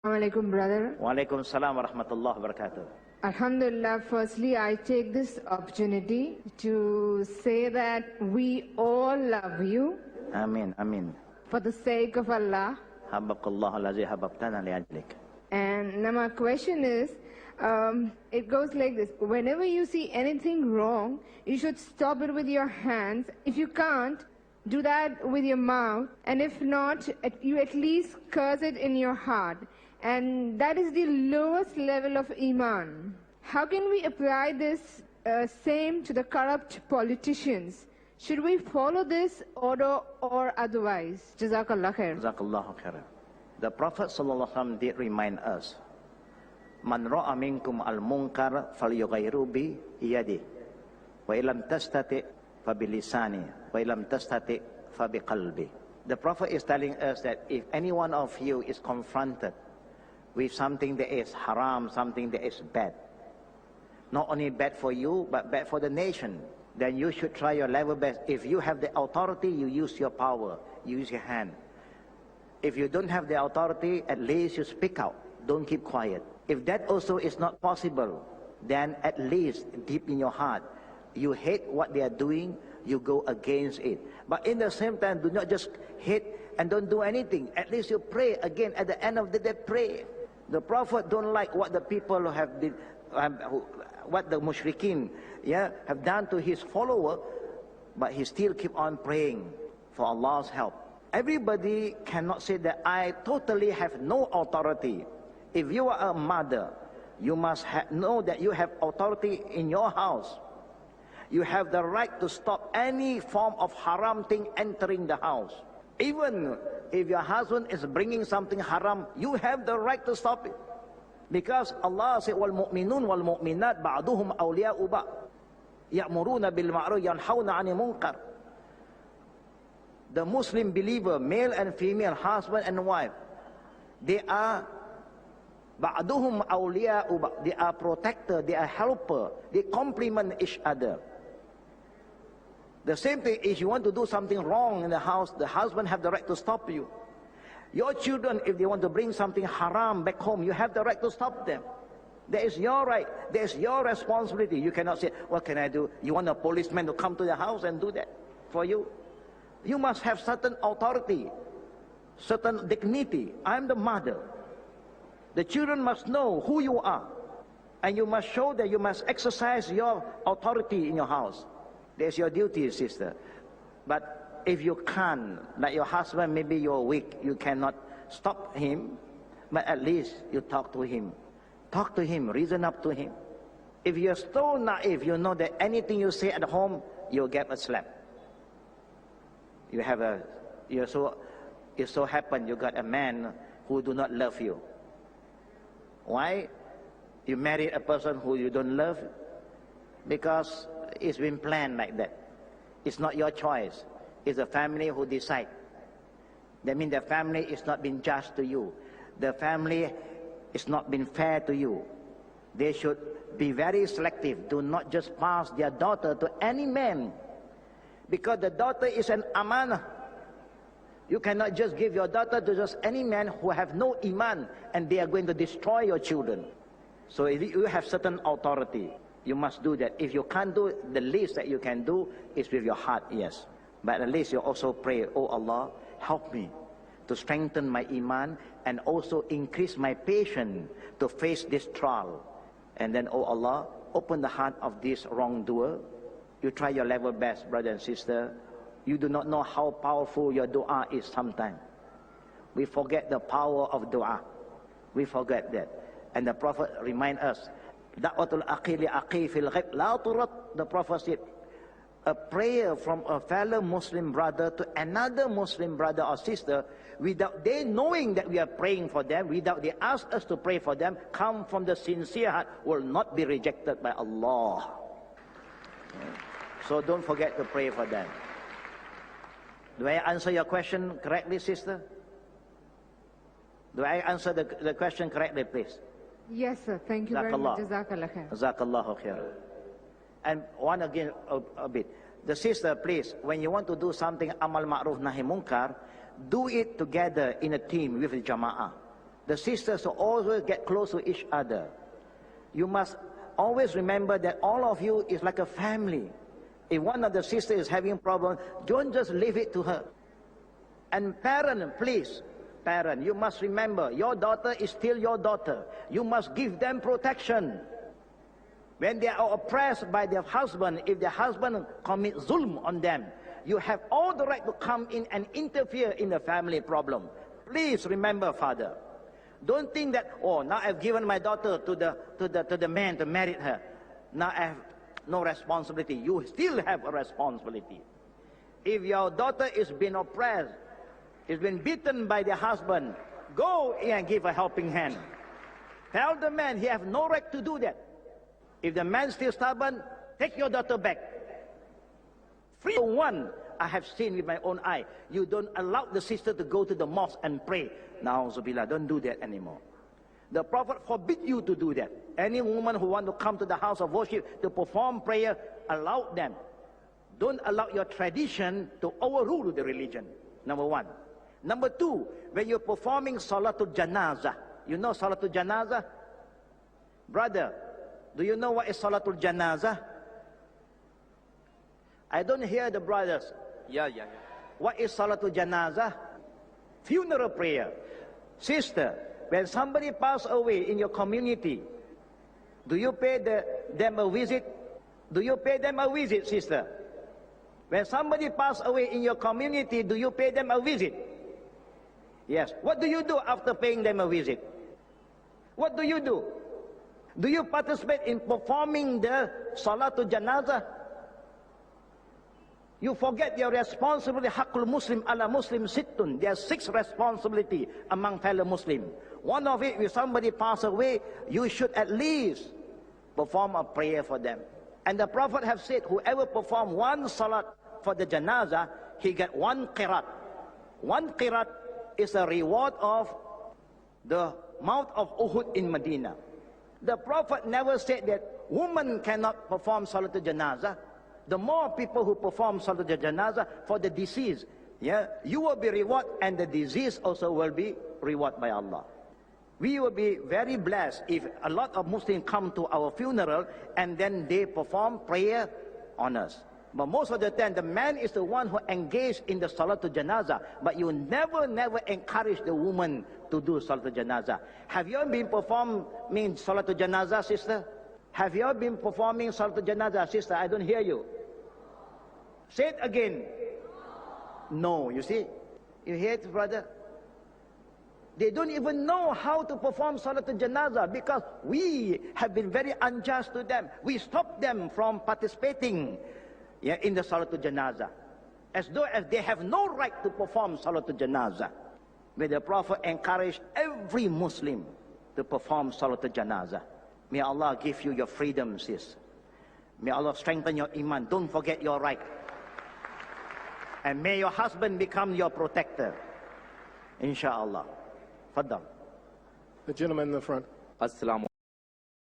Alaikum, brother. Walaikum salam wa rahmatullah wa barakatuh. Alhamdulillah, firstly, I take this opportunity to say that we all love you. Amin, amin. For the sake of Allah. Habbakallah allazi habbabtana li ajlik. And now my question is, it goes like this. Whenever you see anything wrong, you should stop it with your hands. If you can't, do that with your mouth. And if not, you at least curse it in your heart. And that is the lowest level of Iman. How can we apply this same to the corrupt politicians? Should we follow this order or otherwise? Jazakallah khair. Jazakallahu khair. The Prophet ﷺ did remind us, Man ra'a minkum al-munkar falyughayyiru bi yadihi, wa illam tastati' fa bi lisani, wa illam tastati' fa bi qalbi. The Prophet is telling us that if any one of you is confronted with something that is haram, something that is bad, not only bad for you, but bad for the nation, then you should try your level best. If you have the authority, you use your power, use your hand. If you don't have the authority, at least you speak out. Don't keep quiet. If that also is not possible, then at least deep in your heart, you hate what they are doing, you go against it. But in the same time, do not just hate and don't do anything. At least you pray again. At the end of the day, pray. The Prophet don't like what the people have been, what the mushrikeen have done to his follower, but he still keep on praying for Allah's help. Everybody cannot say that I totally have no authority. If you are a mother, you must know that you have authority in your house. You have the right to stop any form of haram thing entering the house. Even if your husband is bringing something haram, you have the right to stop it. Because Allah said, وَالْمُؤْمِنُونَ وَالْمُؤْمِنَاتِ بَعْضُهُمْ أَوْلِيَاءُ بَعْضٍ يَأْمُرُونَ بِالْمَعْرُوفِ يَنْهَوْنَ عَنِ الْمُنكَرِ. The Muslim believer, male and female, husband and wife, they are بَعْضُهُمْ أَوْلِيَاءُ بَعْضٍ. They are protector, they are helper, they complement each other. The same thing, if you want to do something wrong in the house, the husband have the right to stop you. Your children, if they want to bring something haram back home, you have the right to stop them. That is your right. That is your responsibility. You cannot say, what can I do? You want a policeman to come to the house and do that for you? You must have certain authority, certain dignity. I'm the mother. The children must know who you are. And you must show that you must exercise your authority in your house. That's your duty, sister. But if you can't, like your husband, maybe you're weak, you cannot stop him, but at least you talk to him. Talk to him, reason up to him. If you're so naive, you know that anything you say at home, you'll get a slap. It so happen you got a man who do not love you. Why? You married a person who you don't love? Because it's been planned like that. It's not your choice. It's the family who decide. That means the family is not being just to you. The family is not being fair to you. They should be very selective. Do not just pass their daughter to any man. Because the daughter is an amanah. You cannot just give your daughter to just any man who have no iman, and they are going to destroy your children. So if you have certain authority, you must do that. If you can't do it, the least that you can do is with your heart, yes. But at least you also pray, oh Allah, help me to strengthen my iman and also increase my patience to face this trial. And then, oh Allah, open the heart of this wrongdoer. You try your level best, brother and sister. You do not know how powerful your dua is sometimes. We forget the power of dua. We forget that. And the Prophet reminds us, Da'watul aqili aqi fil ghaib la turat. The Prophet said, a prayer from a fellow Muslim brother to another Muslim brother or sister, without they knowing that we are praying for them, without they ask us to pray for them, come from the sincere heart, will not be rejected by Allah. So don't forget to pray for them. Do I answer your question correctly, sister? Do I answer the question correctly, please? Yes, sir. Thank you very much. Jazakallah khair. Jazakallahu khair. And one again a bit. The sister, please, when you want to do something amal ma'ruf nahi munkar, do it together in a team with the jama'ah. The sisters will always get close to each other. You must always remember that all of you is like a family. If one of the sisters is having a problem, don't just leave it to her. And parent, please, parent, you must remember, your daughter is still your daughter. You must give them protection. When they are oppressed by their husband, if their husband commits zulm on them, you have all the right to come in and interfere in the family problem. Please remember, father. Don't think that, oh, now I've given my daughter to the man to marry her. Now I have no responsibility. You still have a responsibility. If your daughter is being oppressed, is being beaten by the husband, go and give a helping hand. Tell the man he has no right to do that. If the man is still stubborn, take your daughter back. Free one, I have seen with my own eye. You don't allow the sister to go to the mosque and pray. Now, Zubillah, don't do that anymore. The Prophet forbid you to do that. Any woman who wants to come to the house of worship to perform prayer, allow them. Don't allow your tradition to overrule the religion. Number one. Number two, when you're performing Salaatul Janaazah, you know Salaatul Janaazah? Brother, do you know what is Salaatul Janaazah? I don't hear the brothers. Yeah. What is Salaatul Janaazah? Funeral prayer. Sister, when somebody passes away in your community, do you pay them a visit? Do you pay them a visit, sister? When somebody passes away in your community, do you pay them a visit? Yes. What do you do after paying them a visit? What do you do? Do you participate in performing the Salaatul Janaazah? You forget your responsibility. Haqqul Muslim ala Muslim sittun. There are 6 responsibilities among fellow Muslims. One of it, if somebody pass away, you should at least perform a prayer for them. And the Prophet have said, whoever perform one salat for the janazah, he get 1 qirat. 1 qirat is a reward of the Mount of Uhud in Medina. The Prophet never said that women cannot perform Salatul Janazah. The more people who perform Salatul Janazah for the deceased, you will be rewarded, and the deceased also will be rewarded by Allah. We will be very blessed if a lot of Muslims come to our funeral and then they perform prayer on us. But most of the time, the man is the one who engaged in the Salatul Janazah, but you never encourage the woman to do Salatul Janazah. Have you been performing Salatul Janazah, sister? Have you been performing Salatul Janazah, sister? I don't hear you. Say it again. No, you see? You hear it, brother? They don't even know how to perform Salatul Janazah because we have been very unjust to them. We stopped them from participating in the Salatul Janazah, as though they have no right to perform Salatul Janazah. May the Prophet encourage every Muslim to perform Salatul Janazah. May Allah give you your freedom, sis. May Allah strengthen your iman. Don't forget your right. And may your husband become your protector. Inshallah. Faddal. The gentleman in the front. Assalamu